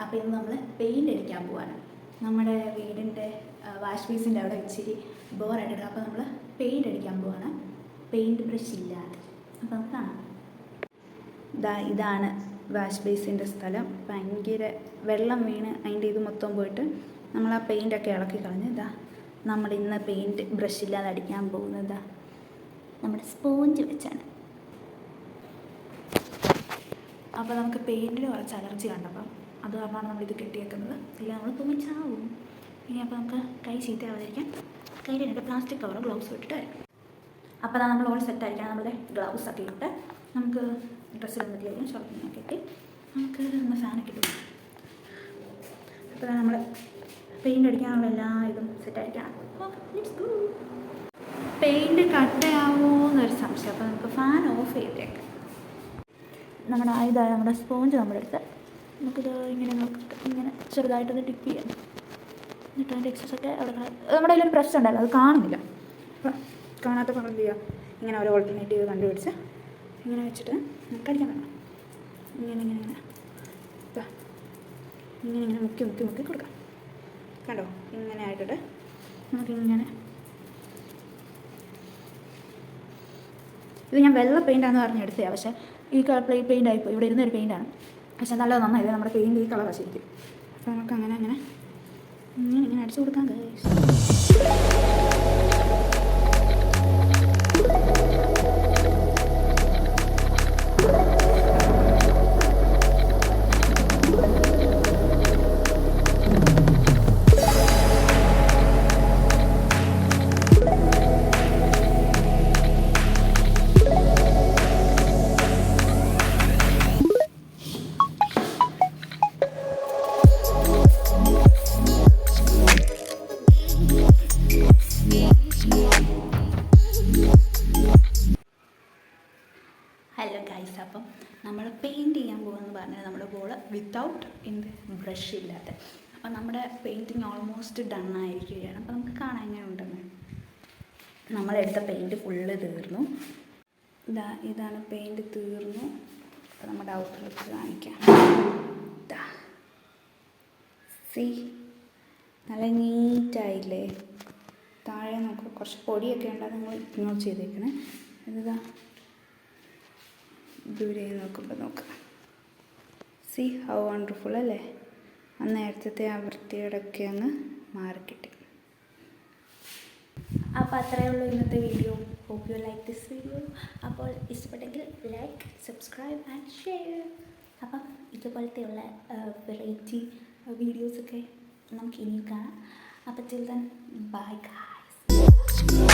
അപ്പോൾ ഇന്ന് നമ്മൾ പെയിൻ്റ് അടിക്കാൻ പോവാണ്. നമ്മുടെ വീടിൻ്റെ വാഷ് ബേസിൻ്റെ അവിടെ ഇച്ചിരി ബോറായിട്ടുണ്ട്. അപ്പോൾ നമ്മൾ പെയിൻ്റ് അടിക്കാൻ പോവാണ്, പെയിൻറ്റ് ബ്രഷ് ഇല്ലാതെ. അപ്പോൾ നമുക്ക് കാണാം. ഇതാണ് വാഷ് ബേസിൻ്റെ സ്ഥലം. ഭയങ്കര വെള്ളം വീണ് അതിൻ്റെ ഇത് മൊത്തം പോയിട്ട് നമ്മൾ ആ പെയിൻ്റൊക്കെ ഇളക്കി കളഞ്ഞ് നമ്മൾ ഇന്ന് പെയിൻറ്റ് ബ്രഷ് ഇല്ലാതെ അടിക്കാൻ പോകുന്നത് നമ്മുടെ സ്പോഞ്ച് വെച്ചാണ്. അപ്പോൾ നമുക്ക് പെയിൻറ്റിന് കുറച്ച് അലർജി കണ്ടപ്പം അത് കാരണമാണ് നമ്മളിത് കെട്ടിയേക്കുന്നത്. ഇല്ല നമ്മൾ തുമ്മിച്ചാവും. ഇനി അപ്പോൾ നമുക്ക് കൈ ചീത്തയാവാതിരിക്കാൻ കയ്യിൽ രണ്ട് പ്ലാസ്റ്റിക് കവറോ ഗ്ലൗസ് ഇട്ടിട്ട് വരും. അപ്പോൾ നമ്മൾ ഓൾ സെറ്റായിരിക്കണം. നമ്മുടെ ഗ്ലൗസൊക്കെ ഇട്ട് നമുക്ക് ഡ്രസ്സിൽ മതിയായിരിക്കും. ഷോപ്പിങ്ങൊക്കെ ഇട്ട് നമുക്ക് ഒന്ന് ഫാനൊക്കെ ഇട്ട്. അപ്പോൾ നമ്മൾ പെയിൻ്റ് അടിക്കാനുള്ള എല്ലാ ഇതും സെറ്റായിരിക്കണം. പെയിൻറ്റ് കട്ടയാവുമോ എന്നൊരു സംശയം. അപ്പോൾ നമുക്ക് ഫാൻ ഓഫ് ചെയ്തേക്കാം. നമ്മുടെ സ്പോഞ്ച് നമ്മളെടുത്ത് നമുക്കിത് ഇങ്ങനെ നോക്കിയിട്ട് ഇങ്ങനെ ചെറുതായിട്ടൊന്ന് ടിപ്പ് ചെയ്യാം. എന്നിട്ട് അതിൻ്റെ എക്സസൊക്കെ അവിടെ നമ്മുടെ കയ്യിലൊരു ബ്രഷ് ഉണ്ടല്ലോ, അത് കാണുന്നില്ല. അപ്പോൾ കാണാത്ത പറഞ്ഞ് എന്ത് ചെയ്യുക, ഇങ്ങനെ ഒരു ഓൾട്ടർനേറ്റീവ് കണ്ടുപിടിച്ച് ഇങ്ങനെ വെച്ചിട്ട് നമുക്ക് അടിക്കാൻ വേണം. ഇങ്ങനെ ഇങ്ങനെ ഇങ്ങനെ ഇങ്ങനെ ഇങ്ങനെ മുക്കി മുക്കി മുക്കി കൊടുക്കാം. കണ്ടോ, ഇങ്ങനെ ആയിട്ടിട്ട് നമുക്കിങ്ങനെ. ഇത് ഞാൻ വെള്ള പെയിൻ്റാണെന്ന് പറഞ്ഞെടുത്തതാണ്, പക്ഷേ ഈ കളർ പെയിൻ്റ് ആയിപ്പോൾ ഇവിടെ ഇരുന്നൊരു പെയിൻ്റാണ്. പക്ഷെ നല്ലത് നന്നായില്ല, നമ്മുടെ പെയിൻറ്റ് ഈ കളറാണ് ശരിക്കും. അപ്പോൾ നമുക്ക് അങ്ങനെ അങ്ങനെ ഇങ്ങനെ ഇങ്ങനെ അടിച്ചു കൊടുക്കാം. ഹലോ ഗൈസ്, അപ്പം നമ്മൾ പെയിൻറ്റ് ചെയ്യാൻ പോകുമെന്ന് പറഞ്ഞാൽ നമ്മുടെ ബോൾ വിത്തൗട്ട് ബ്രഷ് ഇല്ലാതെ. അപ്പം നമ്മുടെ പെയിൻറ്റിങ് ഓൾമോസ്റ്റ് ഡൺ ആയിരിക്കുകയാണ്. അപ്പോൾ നമുക്ക് കാണാൻ എങ്ങനെ ഉണ്ടെന്ന്. നമ്മളെടുത്ത പെയിൻറ്റ് ഫുള്ള് തീർന്നു. ഇതാണ് പെയിൻറ്റ് തീർന്നു. അപ്പോൾ നമ്മുടെ ഔട്ട്ലുക്ക് കാണിക്കാം. സി നല്ല നീറ്റായില്ലേ. താഴെ നമുക്ക് കുറച്ച് പൊടിയൊക്കെ ഉണ്ട്, അത് നിങ്ങൾ ഇഗ്നോർ ചെയ്തേക്കണേ. ദൂരെ നോക്കുമ്പോൾ നോക്കാം. സി ഹൗ വണ്ടർഫുൾ അല്ലേ. നേരത്തെ ആ വൃത്തിയോടൊക്കെ അങ്ങ് മാറിക്കിട്ടി. അപ്പോൾ അത്രയേ ഉള്ളൂ ഇന്നത്തെ video. Hope you like this video. അപ്പോൾ ഇഷ്ടപ്പെട്ടെങ്കിൽ ലൈക്ക്, സബ്സ്ക്രൈബ് ആൻഡ് ഷെയർ. അപ്പം ഇതുപോലത്തെയുള്ള വെറൈറ്റി വീഡിയോസൊക്കെ നമുക്ക് ഇനിയും കാണാം. അപ്പോൾ till then, bye guys.